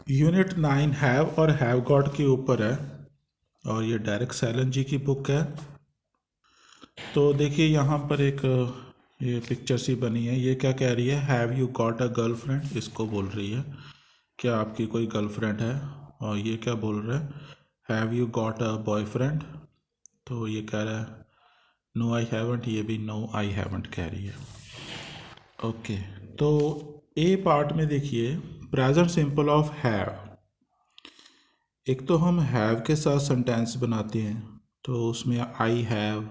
Unit 9 have और have got के ऊपर है और ये डेरेक सैलन जी की बुक है। तो देखिए यहाँ पर एक ये पिक्चर सी बनी है। ये क्या कह रही है? Have you got a girlfriend, इसको बोल रही है क्या आपकी कोई गर्लफ्रेंड है। और ये क्या बोल रहा है? Have you got a boyfriend. तो ये कह रहा है नो आई हैवंट, ये भी नो आई हैवंट कह रही है। ओके, तो ए पार्ट में देखिए प्रेजेंट सिंपल ऑफ हैव। एक तो हम हैव के साथ सेंटेंस बनाते हैं, तो उसमें I have,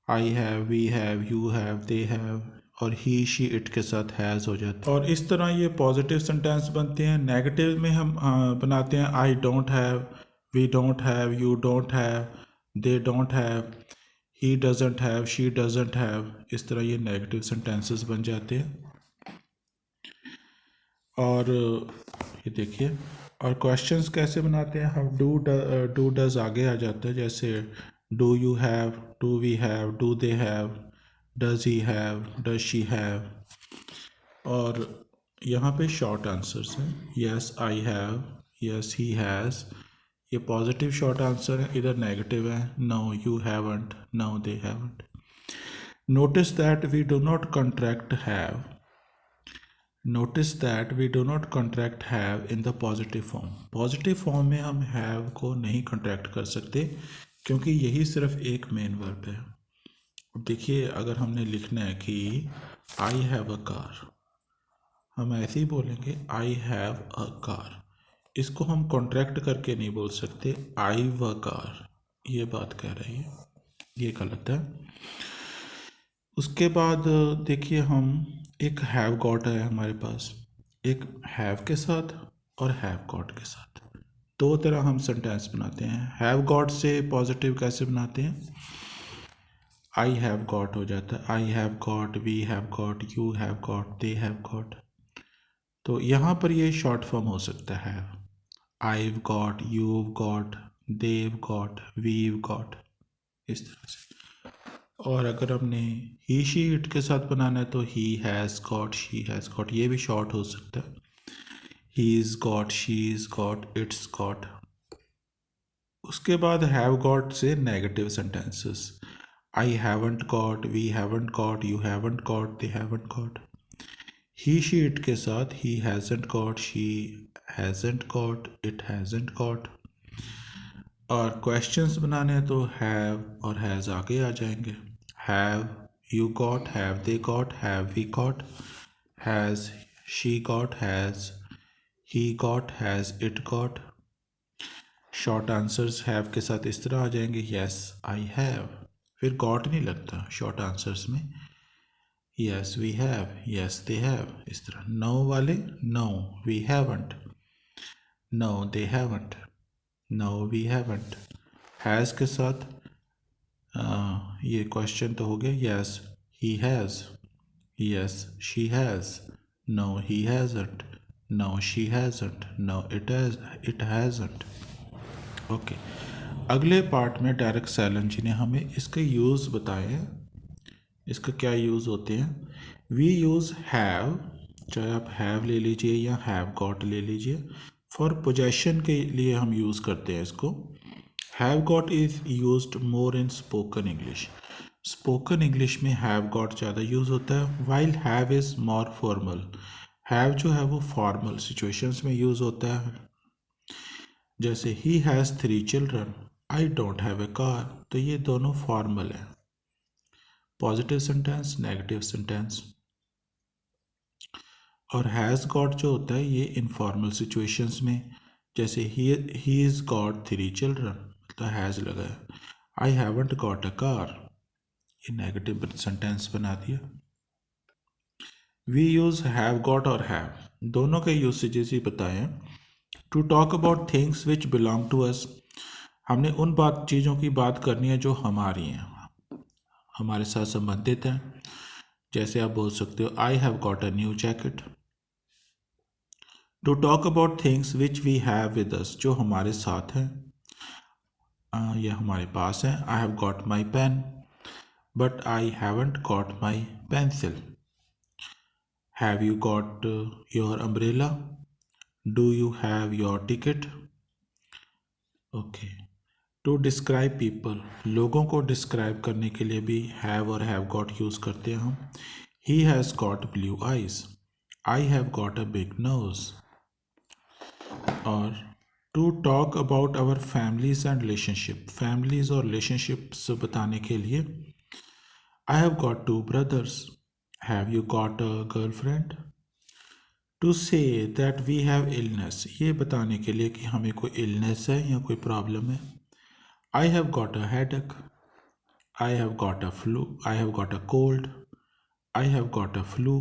we have, you have, they have और ही शी इट के साथ हैज़ हो जाता है। और इस तरह ये पॉजिटिव सेंटेंस बनते हैं। नेगेटिव में हम बनाते हैं I don't have, we don't have, you don't have, they don't have, he doesn't have, she doesn't have. इस तरह ये नेगेटिव सेंटेंसेस बन जाते हैं। और ये देखिए, और क्वेश्चंस कैसे बनाते हैं हम? डू डज आगे आ जाता है, जैसे do you have, do we have, do they have, does he have, does she have. और यहाँ पे शॉर्ट आंसर्स हैं। Yes I have, yes he has, ये पॉजिटिव शॉर्ट आंसर है। इधर नेगेटिव है, no you haven't, no they haven't. Notice that we do not contract have, notice that we do not contract have in the positive form. Positive form में हम have को नहीं contract कर सकते क्योंकि यही सिर्फ एक मेन वर्ब है। अब देखिए, अगर हमने लिखना है कि आई हैव अ कार, हम ऐसे ही बोलेंगे आई हैव अ कार। इसको हम कॉन्ट्रैक्ट करके नहीं बोल सकते आई व कार, ये बात कह रही है, ये गलत है। उसके बाद देखिए, हम एक हैव गॉट है हमारे पास, एक हैव के साथ और हैव गॉट के साथ। दो तरह हम सेंटेंस बनाते हैं। हैव गॉट से पॉजिटिव कैसे बनाते हैं? आई हैव गॉट हो जाता है, I have got, we have got, you have got, they have got. तो यहाँ पर ये शॉर्ट फॉर्म हो सकता है have, I've got, you've got, they've got, we've got, इस तरह से। और अगर हमने ही शी इट के साथ बनाना है तो he has got, she has got, ये भी शॉर्ट हो सकता है। He is got, she is got, it's got. उसके बाद हैव गॉट से negative sentences, I haven't got, we haven't got, you haven't got, they haven't got. He she it के साथ ही hasn't got, she hasn't got, it hasn't got. और questions बनाने हैं तो हैव और हैज़ आगे आ जाएंगे। Have you got, have they got, have we got, has she got, has he got, has it got. Short answers have के साथ इस तरह आ जाएंगे, यस आई हैव, फिर गॉट नहीं लगता शॉर्ट आंसर्स में। Yes we have, yes they have, इस तरह। नो वाले, no we haven't, no they haven't, no we haven't. Has के साथ ये क्वेश्चन तो हो गया, yes he has, yes she has, no he hasn't, no she hasn't, no it hasn't. Okay, अगले पार्ट में डेरेक सैलन जी ने हमें इसके यूज़ बताए हैं। इसका क्या यूज़ होते हैं? वी यूज़ हैव, चाहे आप हैव ले लीजिए या हैव गॉट ले लीजिए, फॉर पोजेशन के लिए हम यूज़ करते हैं इसको। Have got is used more in spoken English. Spoken English में हैव गॉट ज़्यादा यूज़ होता है, while have is more formal. Have जो है वो फॉर्मल सिचुएशंस में यूज़ होता है, जैसे he has 3 children, I don't have a car. तो ये दोनों फॉर्मल है, पॉजिटिव सेंटेंस, नेगेटिव सेंटेंस। और हैज़ गॉट जो होता है ये इनफॉर्मल सिचुएशंस में, जैसे ही इज़ गॉट 3 चिल्ड्रन, तो हैज़ लगा है। I haven't got a car, ये नेगेटिव सेंटेंस बना दिया। वी यूज़ हैव गॉट और हैव, दोनों के यूसेजेस ही बताए हैं। To talk about things which belong to us, हमने उन चीज़ों की बात करनी है जो हमारी हैं, हमारे साथ संबंधित हैं। जैसे आप बोल सकते हो I have got a new jacket. To talk about things which we have with us, जो हमारे साथ हैं, ये हमारे पास हैं। I have got my pen but I haven't got my pencil. Have you got your umbrella, do you have your ticket? Okay. To describe people, लोगों को डिस्क्राइब करने के लिए भी हैव और हैव गॉट यूज़ करते हैं हम। He has got blue eyes, I have got a big nose. और to talk about our families and relationship, families और रिलेशनशिप्स बताने के लिए I have got 2 brothers, have you got a girlfriend? To say that we have illness, ये बताने के लिए कि हमें कोई इलनेस है या कोई प्रॉब्लम है। I have got a headache, I have got a flu, I have got a cold, I have got a flu,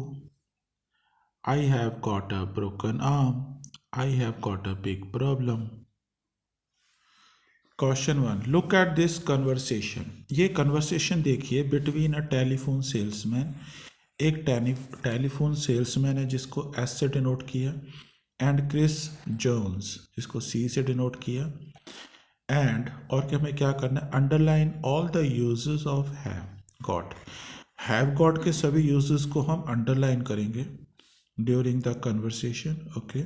I have got a broken arm, I have got a big problem. Question 1, look at this conversation, ये conversation देखिए between a telephone salesman, एक telephone salesman है जिसको S से denote किया, and Chris Jones जिसको सी से denote किया, एंड और कि हमें क्या करना है, underline all the uses of have got, have got के सभी यूजेस को हम अंडरलाइन करेंगे ड्यूरिंग द कन्वर्सेशन। ओके।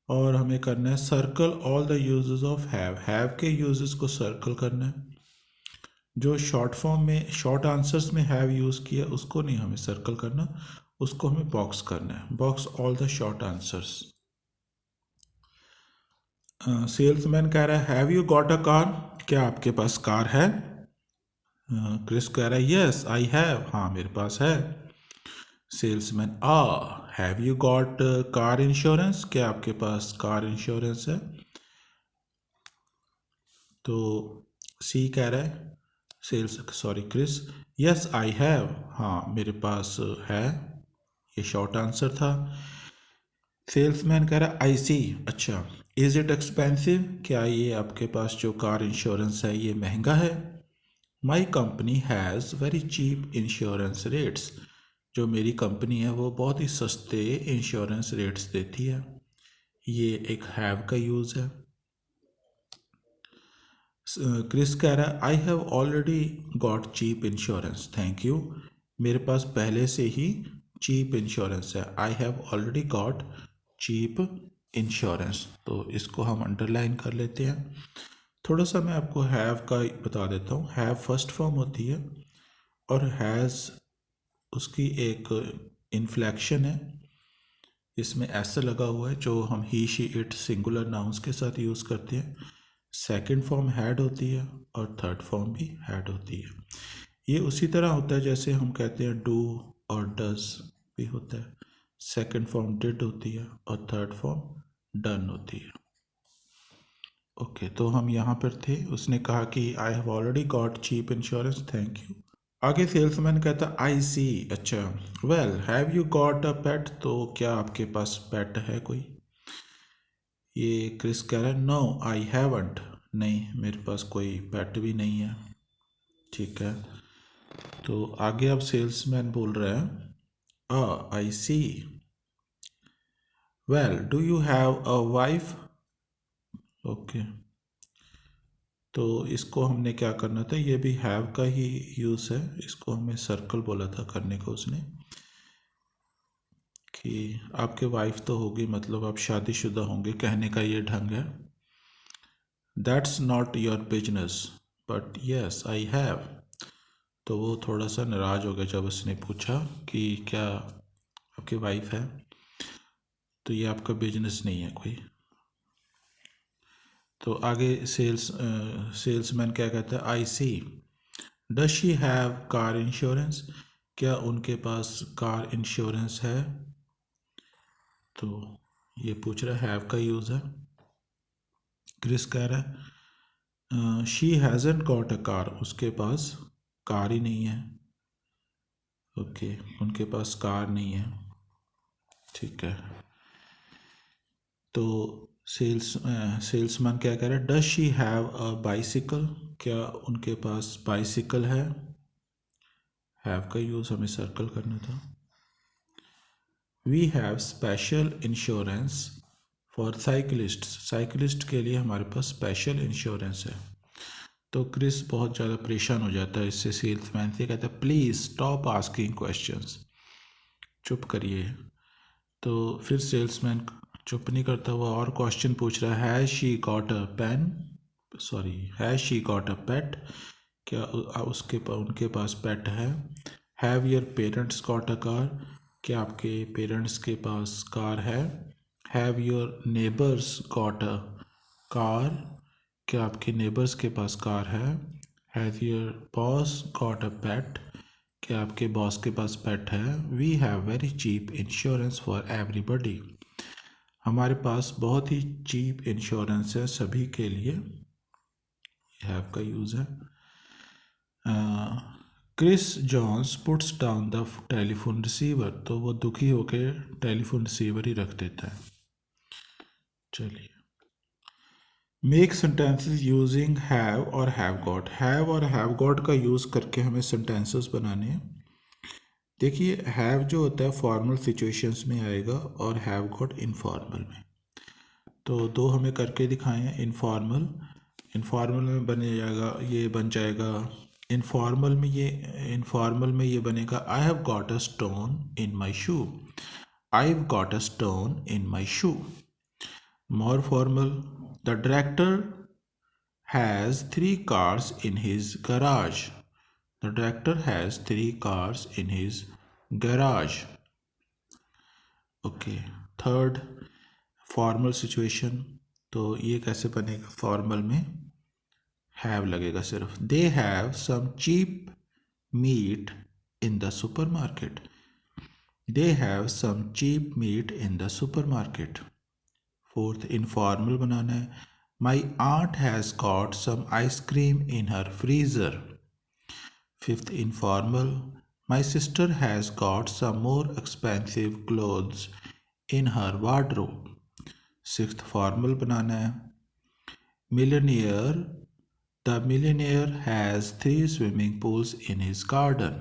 और हमें करना है circle all the uses of have के यूजेस को सर्कल करना है। जो शॉर्ट फॉर्म में शॉर्ट आंसर्स में हैव यूज़ किया उसको नहीं हमें सर्कल करना, उसको हमें बॉक्स करना है, box all the short answers. Salesman कह रहा है have you got a car, क्या आपके पास कार है? क्रिस कह रहा है यस आई हैव, हाँ मेरे पास है। Salesman have you got car insurance, क्या आपके पास कार इंश्योरेंस है? तो सी कह रहा है क्रिस यस आई हैव, हाँ मेरे पास है, ये शॉर्ट आंसर था। सेल्समैन कह रहा है आई सी, अच्छा इज़ इट एक्सपेंसिव, क्या ये आपके पास जो कार इंश्योरेंस है ये महंगा है? My company has very cheap insurance rates, जो मेरी कंपनी है वो बहुत ही सस्ते इंश्योरेंस रेट्स देती है, ये एक हैव का यूज़ है। क्रिस कह रहा है I have already got cheap insurance thank you, मेरे पास पहले से ही चीप इंश्योरेंस है, I have already got cheap insurance. तो इसको हम अंडरलाइन कर लेते हैं। थोड़ा सा मैं आपको हैव का बता देता हूँ। हैव फर्स्ट फॉर्म होती है और हैज़ उसकी एक इन्फ्लेक्शन है, इसमें ऐसा लगा हुआ है जो हम ही शी इट सिंगुलर नाउन्स के साथ यूज़ करते हैं। सेकंड फॉर्म हैड होती है और थर्ड फॉर्म भी हैड होती है। ये उसी तरह होता है जैसे हम कहते हैं डू और डज भी होता है, सेकंड फॉर्म डिड होती है और थर्ड फॉर्म डन होती है। ओके, तो हम यहाँ पर थे, उसने कहा कि I have already got cheap insurance thank you. आगे सेल्समैन कहता आई सी, अच्छा well have you got a pet, तो क्या आपके पास पेट है कोई? ये क्रिस कह रहा है नो आई हैवंट, नहीं मेरे पास कोई पेट भी नहीं है। ठीक है, तो आगे अब सेल्समैन बोल रहा है I see, well do you have a wife? Okay, तो इसको हमने क्या करना था, ये भी हैव का ही यूज़ है, इसको हमें सर्कल बोला था करने को उसने, कि आपके वाइफ तो होगी मतलब आप शादीशुदा होंगे, कहने का ये ढंग है। That's not your business but yes I have, तो वो थोड़ा सा नाराज़ हो गया जब उसने पूछा कि क्या आपकी वाइफ है, तो ये आपका बिजनेस नहीं है कोई। तो आगे सेल्समैन क्या कहता है I see, does she have car insurance, क्या उनके पास कार इंश्योरेंस है? तो ये पूछ रहा है हैव का यूज़ है। क्रिस कह रहा है she hasn't got a car, उसके पास कार ही नहीं है। ओके, उनके पास कार नहीं है। ठीक है, तो सेल्समैन क्या कह रहा है, does she have a bicycle, क्या उनके पास बाइसिकल है? हैव का यूज़ हमें सर्कल करना था। We have special insurance for cyclist, cyclist के लिए हमारे पास स्पेशल इंश्योरेंस है। तो क्रिस बहुत ज़्यादा परेशान हो जाता है इससे, सेल्समैन से कहता है प्लीज़ स्टॉप आस्किंग क्वेश्चंस, चुप करिए। तो फिर सेल्समैन चुप नहीं करता हुआ और क्वेश्चन पूछ रहा है, has she got a pen, sorry, has she got a pet, क्या उनके पास पेट है। Have your parents got a car, क्या आपके पेरेंट्स के पास कार है। Have your neighbours got a car, क्या आपके नेबर्स के पास कार है। Have your boss got a pet, क्या आपके बॉस के पास पेट है। We have very cheap insurance for everybody, हमारे पास बहुत ही चीप इंश्योरेंस है सभी के लिए, हैव का यूज़ है। Chris Jones puts down the telephone receiver, तो वो दुखी होकर टेलीफोन रिसीवर ही रख देता है। चलिए, मेक सेंटेंसेस यूजिंग हैव और हैव गॉट, हैव और हैव गॉट का यूज़ करके हमें सेंटेंसेस बनाने हैं। देखिए, हैव जो होता है फॉर्मल सिचुएशंस में आएगा और हैव गॉट इनफॉर्मल में, तो दो हमें करके दिखाए हैं। इनफॉर्मल, इनफॉर्मल में बने जाएगा, ये बन जाएगा इनफॉर्मल में ये बनेगा, आई have got a stone in my shoe, I have got a stone in my shoe. More formal, the director has 3 cars in his garage, the director has 3 cars in his garage। Okay, third formal situation, तो ये कैसे बनेगा, formal में have लगेगा सिर्फ। They have some cheap meat in the supermarket, they have some cheap meat in the supermarket. Fourth informal बनाना है, my aunt has got some ice cream in her freezer. Fifth informal, my sister has got some more expensive clothes in her wardrobe. Sixth formal बनाना है, millionaire, the millionaire has 3 swimming pools in his garden,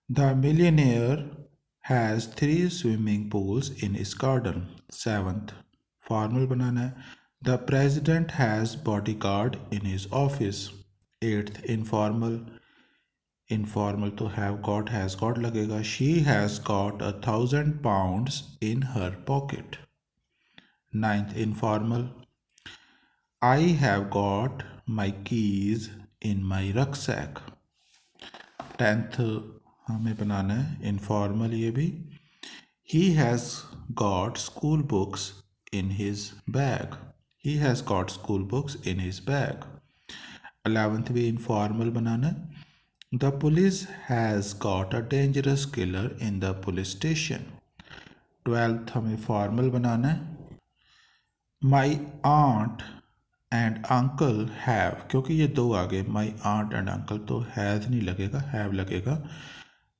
the millionaire has 3 swimming pools in his garden। Seventh formal बनाना है, the president has bodyguard in his office. Eighth informal, informal तो have got has got लगेगा, she has got 1,000 pounds in her pocket. Ninth informal, I have got my keys in my rucksack. Tenth हमें बनाना है informal ये भी, he has got school books in his bag, he has got school books in his bag. 11th भी informal बनाना है, the police has got a dangerous killer in the police station. 12th हमें formal बनाना है, my aunt and uncle have, क्योंकि ये दो आ गए, माई आंट एंड अंकल, तो हैज़ नहीं लगेगा, हैव लगेगा।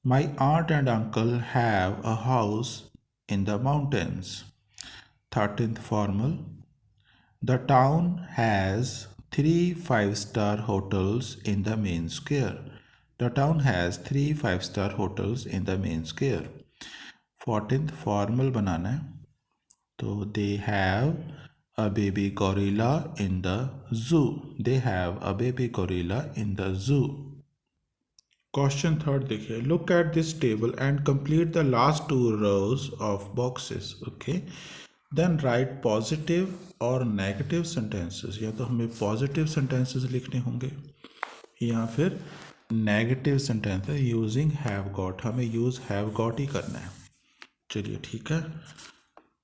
My aunt and uncle have a house in the mountains. 13th formal, the town has 3 5-star hotels in the main square, the town has 3 5-star hotels in the main square। 14th formal बनाना है, तो they have a baby gorilla in the zoo, they have a baby gorilla in the zoo। Question third देखिए, look at this table and complete the last 2 rows of boxes. Okay, then write positive और negative sentences, या तो हमें positive sentences लिखने होंगे या फिर negative sentence using have got, हमें यूज़ हैव गॉट ही करना है। चलिए ठीक है,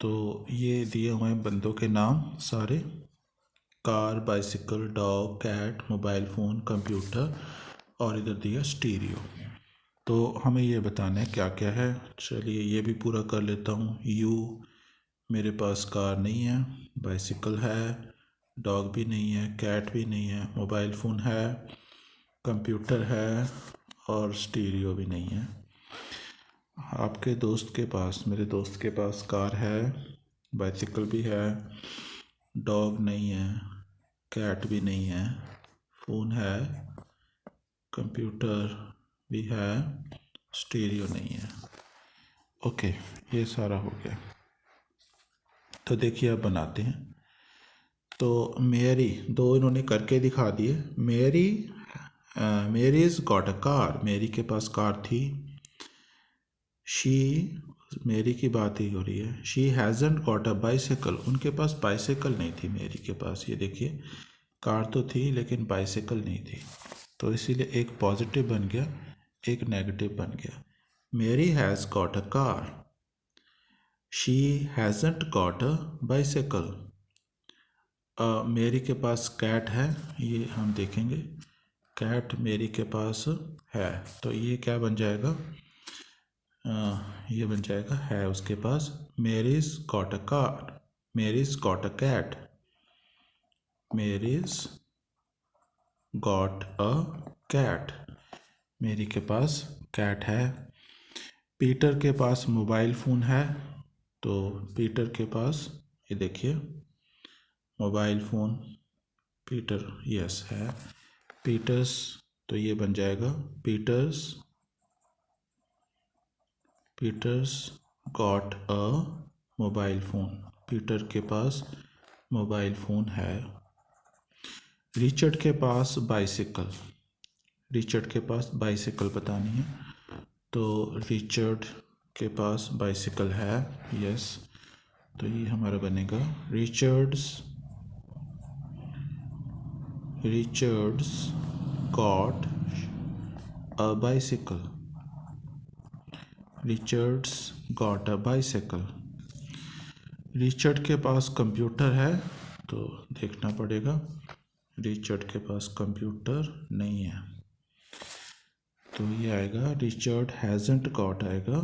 तो ये दिए हुए हैं बंदों के नाम सारे, car, bicycle, dog, cat, mobile phone, computer, और इधर दिया स्टीरियो। तो हमें ये बताना है क्या क्या है। चलिए ये भी पूरा कर लेता हूँ। यू, मेरे पास कार नहीं है, बाइसिकल है, डॉग भी नहीं है, कैट भी नहीं है, मोबाइल फ़ोन है, कंप्यूटर है और स्टीरियो भी नहीं है। आपके दोस्त के पास, मेरे दोस्त के पास कार है, बाइसिकल भी है, डॉग नहीं है, कैट भी नहीं है, फ़ोन है, कंप्यूटर भी है, स्टीरियो नहीं है। ओके, ये सारा हो गया। तो देखिए अब बनाते हैं। तो मेरी, दो इन्होंने करके दिखा दिए। मेरीज गॉट अ कार, मेरी के पास कार थी। शी मेरी की बात ही हो रही है। She hasn't got a bicycle, उनके पास बाइसाइकिल नहीं थी मेरी के पास। ये देखिए कार तो थी लेकिन बाइसाइकिल नहीं थी, तो इसीलिए एक पॉजिटिव बन गया, एक नेगेटिव बन गया। Mary has got a car, she hasn't got a bicycle. Mary के पास कैट है, ये हम देखेंगे, कैट मेरी के पास है, तो ये क्या बन जाएगा, ये बन जाएगा है उसके पास। Mary's got a car, Mary's got a cat, Mary's got a cat, Mary के पास कैट है। पीटर के पास मोबाइल फ़ोन है, तो पीटर के पास ये देखिए मोबाइल फ़ोन, पीटर यस है। पीटर्स, तो ये बन जाएगा Peter's got a mobile phone, Peter के पास मोबाइल फ़ोन है। रिचर्ड के पास बाइसाइकिल, रिचर्ड के पास बाइसाइकिल बतानी है, तो रिचर्ड के पास बाइसाइकिल है, यस, तो ये हमारा बनेगा Richards got a bicycle, Richards got a bicycle. Richard के पास कंप्यूटर है, तो देखना पड़ेगा, रिचर्ड के पास कंप्यूटर नहीं है, तो ये आएगा रिचर्ड हैज़ंट गॉट आएगा,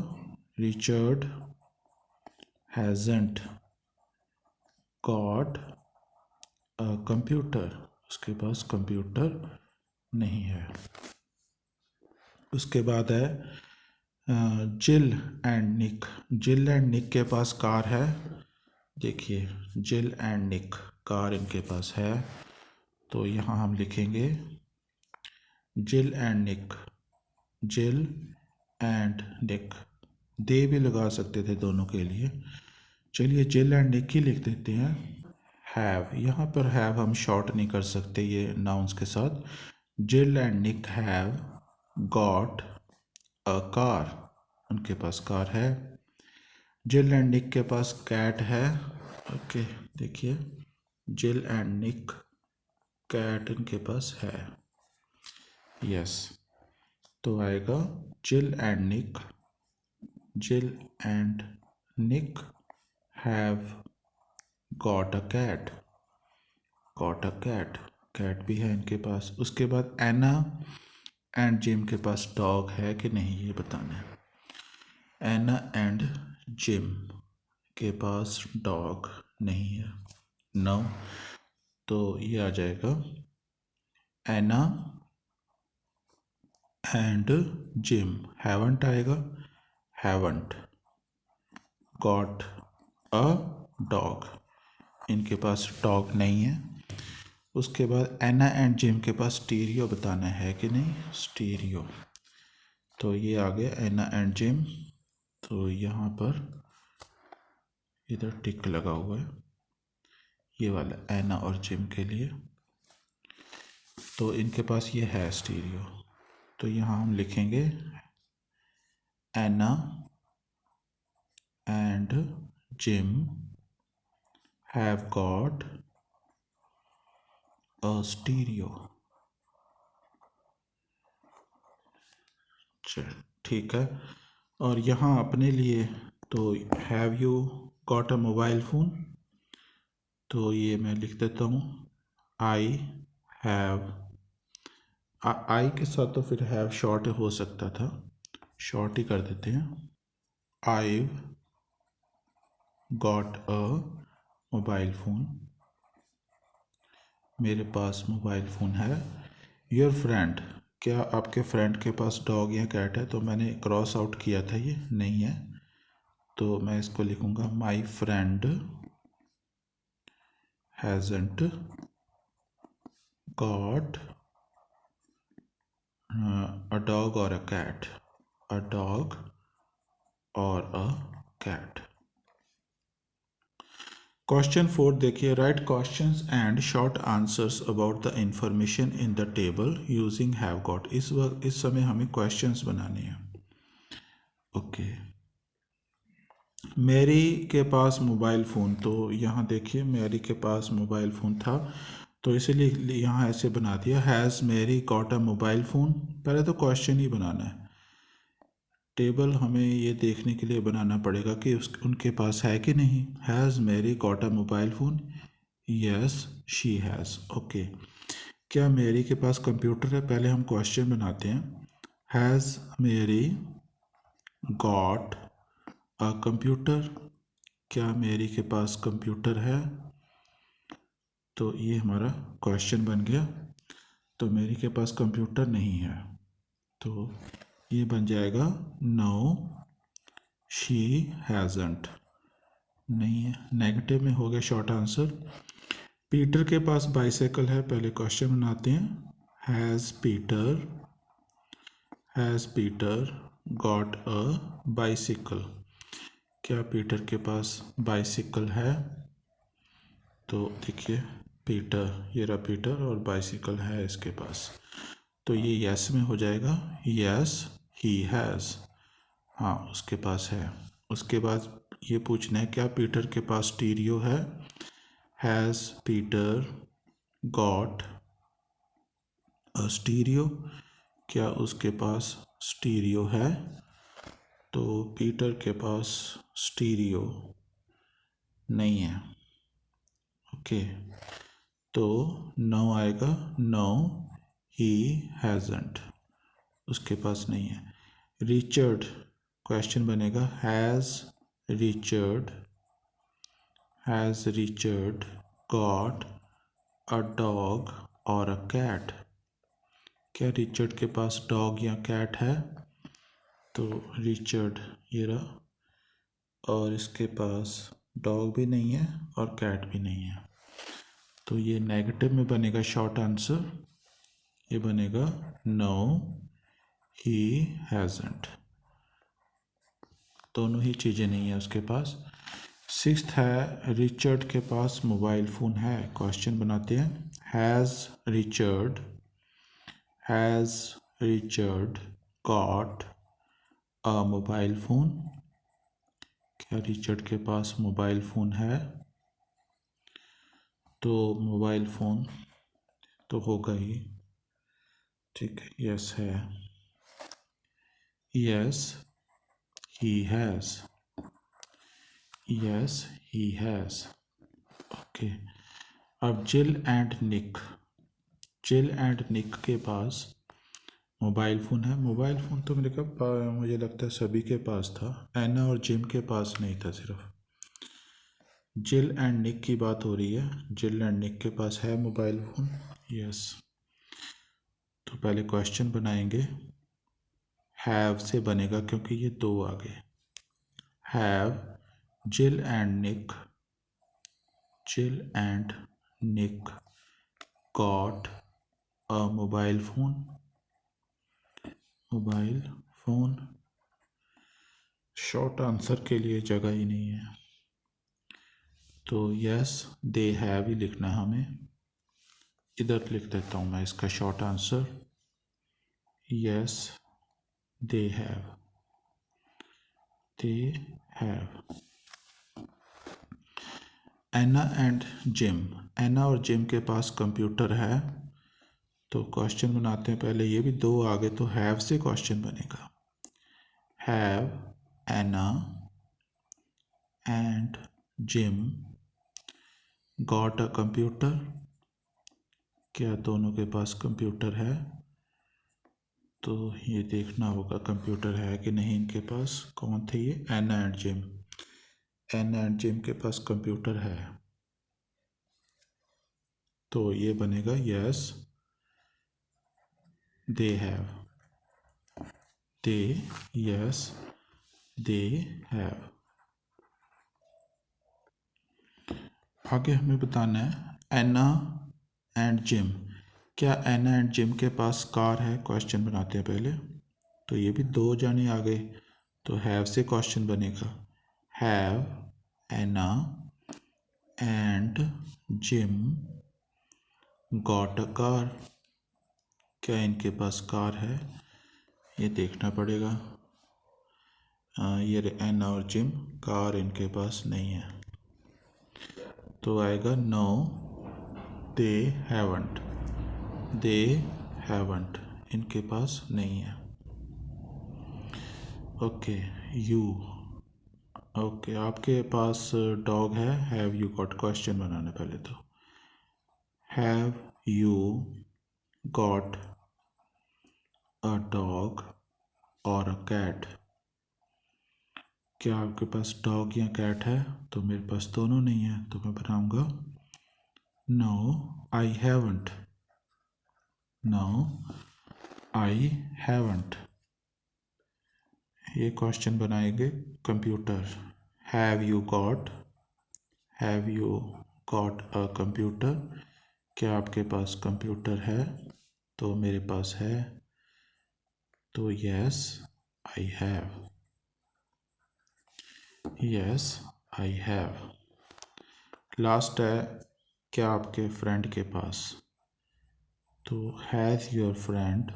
रिचर्ड हैज़ंट गॉट अ कंप्यूटर, उसके पास कंप्यूटर नहीं है। उसके बाद है जिल एंड निक, जिल एंड निक के पास कार है, देखिए जिल एंड निक कार इनके पास है, तो यहाँ हम लिखेंगे जिल एंड निक, जिल एंड निक, दे भी लगा सकते थे दोनों के लिए, चलिए जिल एंड निक ही लिख देते हैं। हैव, यहाँ पर हैव हम शॉर्ट नहीं कर सकते ये नाउन्स के साथ। Jill and Nick have got a car, उनके पास कार है। जिल एंड निक के पास कैट है, ओके, देखिए जिल एंड निक कैट इनके पास है, यस, तो आएगा जिल and Nick, Jill and Nick have got a cat, got a cat, cat भी है इनके पास। उसके बाद एना एंड जिम के पास डॉग है कि नहीं ये बताना है। एना एंड जिम के पास डॉग नहीं है, नो, तो ये आ जाएगा एना एंड जिम, हैवंट आएगा, हैवंट गॉट अ डॉग, इनके पास डॉग नहीं है। उसके बाद एना एंड जिम के पास स्टीरियो बताना है कि नहीं, स्टीरियो, तो ये आ गया एना एंड जिम, तो यहाँ पर इधर टिक लगा हुआ है ये वाला एना और जिम के लिए, तो इनके पास ये है स्टीरियो, तो यहाँ हम लिखेंगे Anna and Jim have got a stereo, ठीक है। और यहाँ अपने लिए तो have you got a mobile phone, तो ये मैं लिख देता हूँ आई हैव, आई के साथ तो फिर हैव शॉर्ट हो सकता था, शॉर्ट ही कर देते हैं, आई गॉट अ मोबाइल फ़ोन, मेरे पास मोबाइल फ़ोन है। योर फ्रेंड, क्या आपके फ्रेंड के पास डॉग या कैट है, तो मैंने क्रॉस आउट किया था, ये नहीं है, तो मैं इसको लिखूँगा my friend hasn't got a dog or a cat, a dog or a cat। Question 4 देखिए, right questions and short answers about the information in the table using have got. इस समय हमें क्वेश्चंस बनाने हैं, ओके। मेरी के पास mobile phone, तो यहाँ देखिए मेरी के पास मोबाइल फ़ोन था, तो इसीलिए यहाँ ऐसे बना दिया, हैज़ मेरी गॉट अ मोबाइल फ़ोन। पहले तो क्वेश्चन ही बनाना है, टेबल हमें ये देखने के लिए बनाना पड़ेगा कि उनके पास है कि नहीं। हैज़ मेरी got a mobile phone, yes she has. Okay, क्या मेरी के पास कंप्यूटर है? पहले हम क्वेश्चन बनाते हैं, हैज़ मेरी गॉट अ कंप्यूटर, क्या मेरी के पास कंप्यूटर है? तो ये हमारा क्वेश्चन बन गया। तो मेरी के पास कंप्यूटर नहीं है, तो ये बन जाएगा नो शी हैज़ंट। नहीं है, नेगेटिव में हो गया शॉर्ट आंसर। पीटर के पास बाइसाइकिल है, पहले क्वेश्चन बनाते हैं, has Peter got a bicycle, क्या पीटर के पास बाइसिकल है? तो देखिए पीटर, ये रहा पीटर और बाइसिकल है इसके पास, तो ये यस में हो जाएगा, यस ही हैज़। हाँ उसके पास है। उसके बाद ये पूछना है क्या पीटर के पास स्टीरियो है? Has Peter got a stereo, क्या उसके पास स्टीरियो है? तो पीटर के पास स्टीरियो नहीं है। ओके, तो नो आएगा, नो ही हैज़ंट, उसके पास नहीं है। रिचर्ड, क्वेश्चन बनेगा, has Richard got a dog और अ कैट, क्या रिचर्ड के पास डॉग या कैट है? तो रिचर्ड ये रहा, और इसके पास डॉग भी नहीं है और कैट भी नहीं है, तो ये नेगेटिव में बनेगा शॉर्ट आंसर, ये बनेगा नो ही हैज़ंट, दोनों ही चीज़ें नहीं है उसके पास। सिक्स्थ है, रिचर्ड के पास मोबाइल फ़ोन है, क्वेश्चन बनाते हैं, has Richard got a mobile phone, क्या रिचर्ड के पास मोबाइल फ़ोन है? तो मोबाइल फ़ोन तो होगा ही, ठीक है, यस है, yes he has, yes he has. Okay, अब जिल एंड निक के पास मोबाइल फ़ोन है। मोबाइल फ़ोन तो मुझे लगता है सभी के पास था, एना और जिम के पास नहीं था सिर्फ। जिल एंड निक की बात हो रही है, जिल एंड निक के पास है मोबाइल फ़ोन, यस। तो पहले क्वेश्चन बनाएंगे, हैव से बनेगा क्योंकि ये दो आ गए, have Jill and Nick got a mobile phone, short answer के लिए जगह ही नहीं है, तो यस दे हैव ही लिखना है हमें। इधर लिख देता हूँ मैं इसका short answer, yes they have, Anna and Jim, Anna और जिम के पास कंप्यूटर है, तो क्वेश्चन बनाते हैं, पहले ये भी दो आ गए तो हैव से क्वेश्चन बनेगा, have Anna and Jim got a computer, क्या दोनों के पास कंप्यूटर है? तो ये देखना होगा कंप्यूटर है कि नहीं इनके पास। कौन थे ये? Anna and Jim, Anna and Jim के पास कंप्यूटर है, तो ये बनेगा yes they have, yes they have. आगे हमें बताना है एना एंड जिम, क्या एना एंड जिम के पास कार है? क्वेश्चन बनाते हैं पहले, तो ये भी दो जाने आ गए, तो हैव से क्वेश्चन बनेगा, have Anna and Jim got a car, क्या इनके पास कार है? ये देखना पड़ेगा, ये एना और जिम, कार इनके पास नहीं है, तो आएगा no they haven't, they haven't इनके पास नहीं है। ओके यू, ओके आपके पास डॉग है, हैव यू गॉट, क्वेश्चन बनाने पहले तो, have you got a dog और अ कैट, क्या आपके पास डॉग या कैट है? तो मेरे पास दोनों नहीं है, तो मैं बनाऊंगा no I haven't, no I haven't. ये क्वेश्चन बनाएंगे computer, have you got a computer, क्या आपके पास कंप्यूटर है? तो मेरे पास है, तो yes I have, yes I have. Last है, क्या आपके फ्रेंड के पास? तो has your friend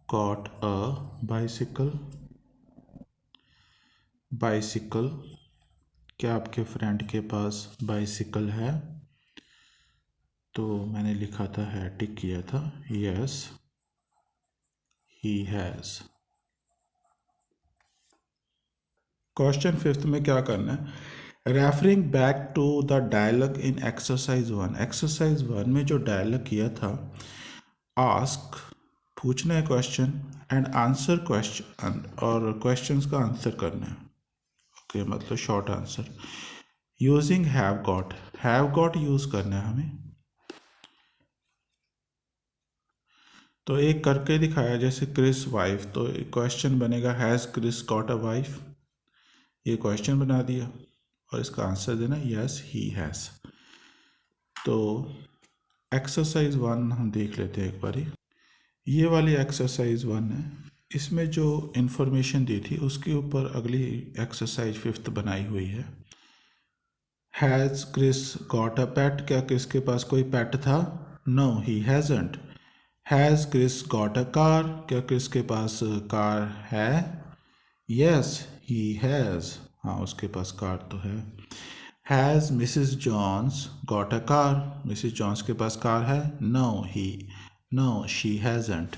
got a bicycle, क्या आपके फ्रेंड के पास बाइसिकल है? तो मैंने लिखा था, है टिक किया था, यस ही हैज़। क्वेश्चन 5 में क्या करना है, referring back to the dialogue in exercise 1, exercise 1 में जो डायलॉग किया था, आस्क पूछना है क्वेश्चन एंड आंसर क्वेश्चन, और क्वेश्चंस का आंसर करना है। ओके मतलब short answer. Using have got use करना है हमें। तो एक करके दिखाया, जैसे क्रिस वाइफ, तो क्वेश्चन बनेगा has Chris got a wife, ये क्वेश्चन बना दिया और इसका आंसर देना यस ही हैज़। तो एक्सरसाइज 1 हम देख लेते हैं एक बारी। ये वाली एक्सरसाइज 1 है, इसमें जो इन्फॉर्मेशन दी थी उसके ऊपर अगली एक्सरसाइज 5 बनाई हुई है। Has Chris got a pet, क्या क्रिस के पास कोई पेट था? No he hasn't. Has Chris got a car, क्या क्रिस के पास कार है? यस ही हैज़, हाँ उसके पास कार तो है। Has Mrs Jones got a car, Mrs Jones के पास कार है? No she hasn't.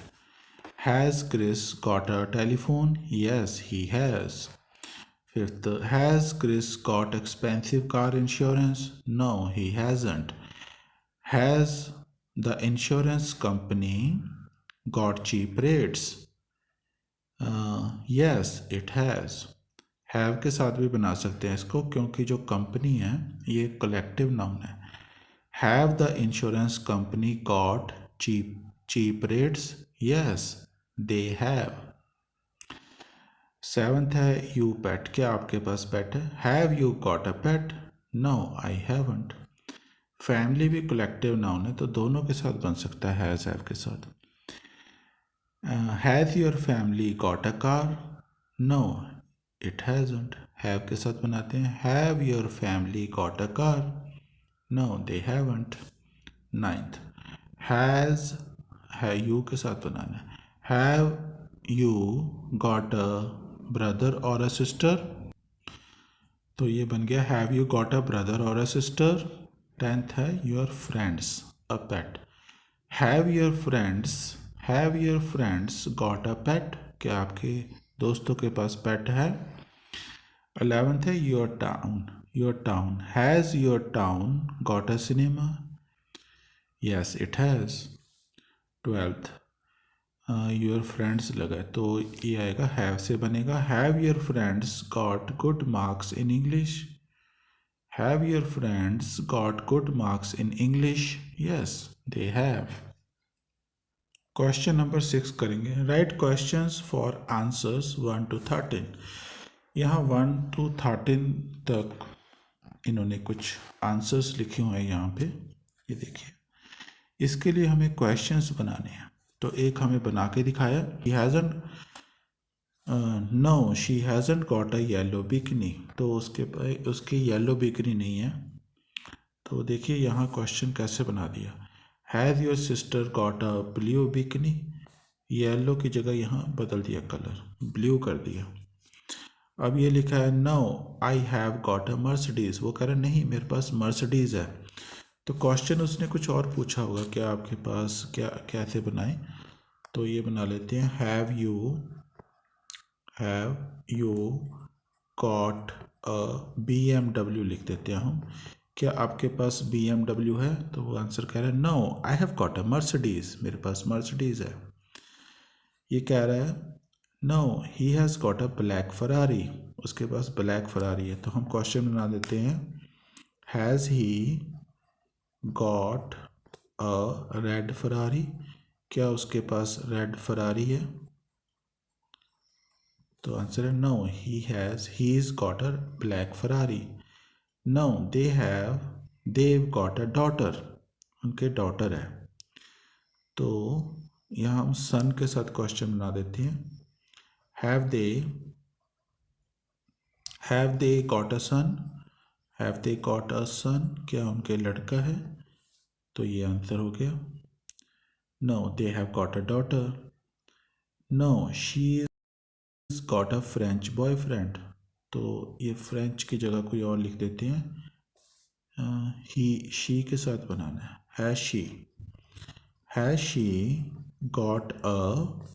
Has Chris got a telephone? Yes he has. Fifth, has Chris got expensive car insurance? No, he hasn't. Has the insurance company got cheap rates? Yes, it has. Have के साथ भी बना सकते हैं इसको, क्योंकि जो company है ये कलेक्टिव नाउन है। Have the insurance company got cheap rates? Yes, they have. 7th है यू पेट, क्या आपके पास पेट है? Have you got a pet? No I haven't. Family भी कलेक्टिव नाउन है, तो दोनों के साथ बन सकता है हैज़ हैव के साथ। Has your family got a car? No it hasn't. Have के साथ बनाते हैं, have your family got a car? No they haven't. 9th, has है यू के साथ बनाना है, have you got a brother और अ सिस्टर? तो ये बन गया have you got a brother और अ सिस्टर। 10th है your friends a pet, have your friends got a pet, क्या आपके दोस्तों के पास पेट है? 11th है your town, has your town got a cinema? Yes it has. 12th your friends लगा है, तो ये आएगा हैव से बनेगा, have your friends got good marks in English? Have your friends got good marks in English? Yes they have. Question number 6 करेंगे, right questions for answers 1 to 13। यहाँ 1 to 13 तक इन्होंने कुछ आंसर्स लिखे हुए हैं यहाँ पे, ये देखिए। इसके लिए हमें क्वेश्चंस बनाने हैं, तो एक हमें बना के दिखाया, he hasn't no she hasn't got a yellow bikini, तो उसकी येलो बिकनी नहीं है। तो देखिए यहाँ क्वेश्चन कैसे बना दिया, has your sister got a blue bikini? Yellow की जगह यहाँ बदल दिया कलर, ब्लू कर दिया। अब ये लिखा है no I have got a Mercedes, वो कह रहा नहीं मेरे पास मर्सिडीज़ है। तो क्वेश्चन उसने कुछ और पूछा होगा, क्या आपके पास, क्या कैसे बनाएं। तो ये बना लेते हैं have you got a BMW लिख देते हैं हम। क्या आपके पास BMW है? तो वो आंसर कह रहा है no I have got a Mercedes, मेरे पास मर्सिडीज़ है। ये कह रहा है no he has got a black Ferrari, उसके पास ब्लैक फरारी है। तो हम क्वेश्चन बना देते हैं has he got a red Ferrari, क्या उसके पास रेड फरारी है? तो आंसर है no he is got a black Ferrari. No they've got a daughter, उनके डॉटर है। तो यहाँ हम सन के साथ क्वेश्चन बना देते हैं हैव दे गॉट अ सन, क्या उनके लड़का है? तो ये आंसर हो गया no they have got a daughter. No she is got a French boyfriend, तो ये फ्रेंच की जगह कोई और लिख देते हैं, ही शी के साथ बनाना है। Has she got a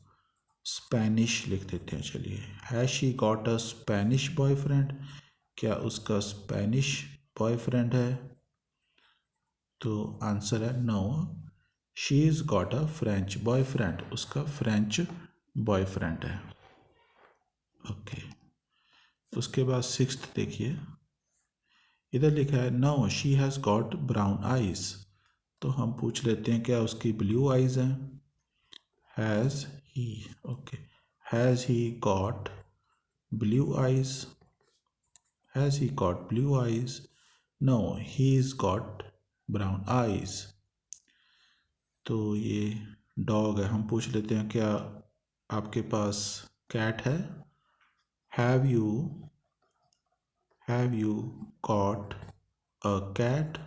Spanish लिख देते हैं, चलिए has she got a Spanish boyfriend, क्या उसका स्पेनिश बॉयफ्रेंड है? तो आंसर है no she is got a French boyfriend, उसका फ्रेंच बॉयफ्रेंड है। ओके, उसके बाद सिक्स्थ देखिए, इधर लिखा है no she has got brown eyes, तो हम पूछ लेते हैं क्या उसकी ब्लू आइज हैं? Has he, okay, has he got blue eyes, has he got blue eyes? No he is got brown eyes. तो ये डॉग है, हम पूछ लेते हैं क्या आपके पास कैट है? Have you got a cat,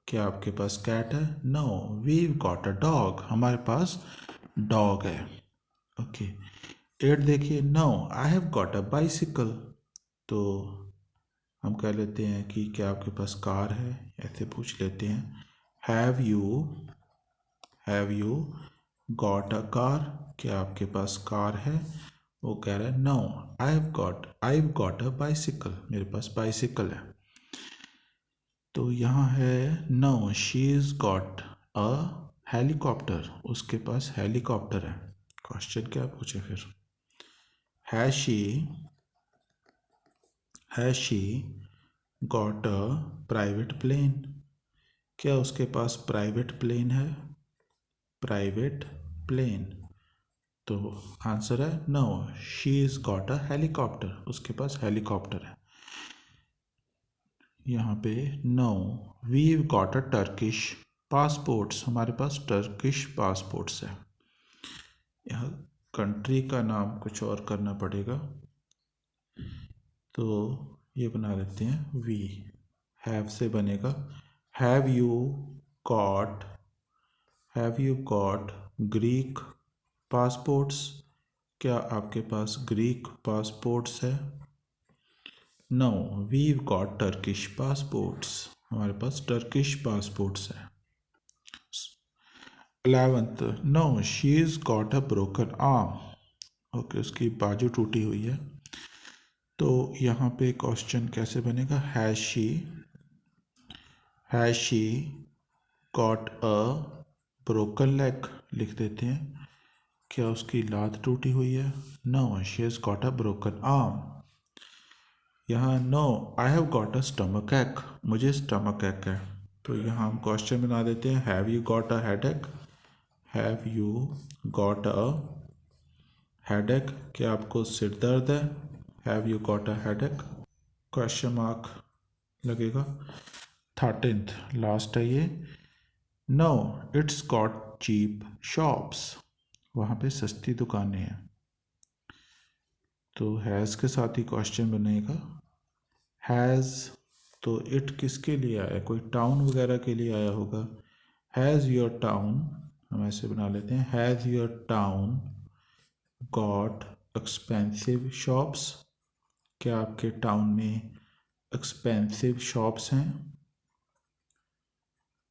क्या आपके पास कैट है? No we got a dog, हमारे पास डॉग है। ओके, 8 देखिए no I have got a bicycle, तो हम कह लेते हैं कि क्या आपके पास कार है, ऐसे पूछ लेते हैं have you got a car, क्या आपके पास कार है? वो कह रहा है no I got a bicycle, मेरे पास बाइसिकल है। तो यहाँ है no she is got a helicopter, उसके पास हेलीकॉप्टर है। क्वेश्चन क्या पूछे फिर, has she got a private plane, क्या उसके पास प्राइवेट प्लेन है? प्राइवेट प्लेन, तो आंसर है no she is got a helicopter, उसके पास हेलीकॉप्टर है। यहाँ पे no we got a Turkish passports, हमारे पास टर्किश पासपोर्ट्स है। यहाँ कंट्री का नाम कुछ और करना पड़ेगा, तो ये बना देते हैं वी, हैव से बनेगा have got you got Greek passports, क्या आपके पास ग्रीक पासपोर्ट्स है? No we got Turkish passports, हमारे पास टर्किश पासपोर्ट्स है। 11th no she is got a broken arm, okay, उसकी बाजू टूटी हुई है। तो यहाँ पे क्वेश्चन कैसे बनेगा, has she got a broken leg लिख देते हैं, क्या उसकी लात टूटी हुई है? No she has got a broken arm. यहाँ no I have got a stomach ache, मुझे स्टमक एक है। तो यहाँ हम क्वेश्चन बना देते हैं have you got a headache, have you got a headache, क्या आपको सिर दर्द है? Have you got a headache, question mark लगेगा। 13th लास्ट है ये, no it's got cheap shops, वहाँ पे सस्ती दुकानें हैं। तो हैज़ के साथ ही क्वेश्चन बनेगा, हैज़, तो इट किसके लिए आया, कोई टाउन वगैरह के लिए आया होगा। हैज़ योर टाउन, हम ऐसे बना लेते हैं has your town got expensive shops? क्या आपके टाउन में एक्सपेंसिव शॉप्स हैं?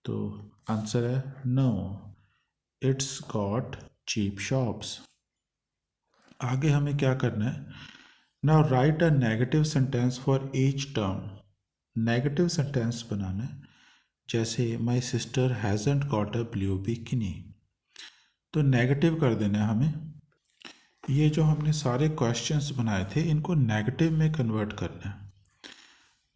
तो आंसर है no, it's got cheap shops. आगे हमें क्या करना है? Now write a negative sentence for each term. Negative sentence बनाना है, जैसे my sister hasn't got a blue bikini. तो नेगेटिव कर देना है हमें। ये जो हमने सारे क्वेश्चंस बनाए थे इनको नेगेटिव में कन्वर्ट करना है।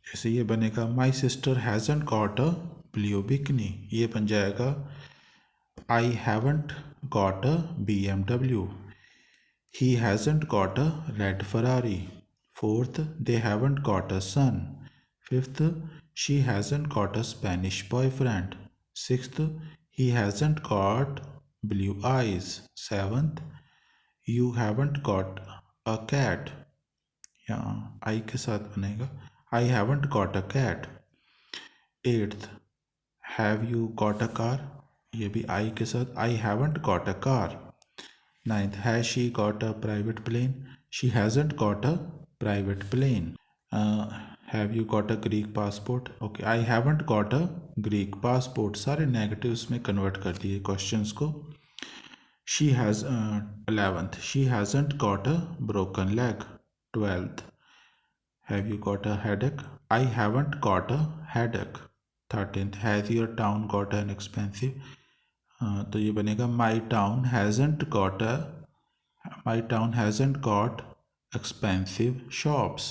जैसे ये बनेगा my sister hasn't got a blue bikini, ये बन जाएगा I haven't got a BMW, he hasn't got a red Ferrari. Fourth, they haven't got a son. Fifth, she hasn't got a Spanish boyfriend. Sixth, he hasn't got blue eyes. Seventh, you haven't got a cat. यहाँ आई के साथ बनेगा I haven't got a cat. Eighth, have you got a car? ये भी आई के साथ I haven't got a car. Ninth, has she got a private plane? She hasn't got a private plane. Have you got a Greek passport? Okay, I haven't got a Greek passport. सारे negatives में convert कर दिए questions को. She has 11th. She hasn't got a broken leg. 12th. Have you got a headache? I haven't got a headache. 13th. Has your town got an expensive? तो ये बनेगा my town hasn't got expensive shops.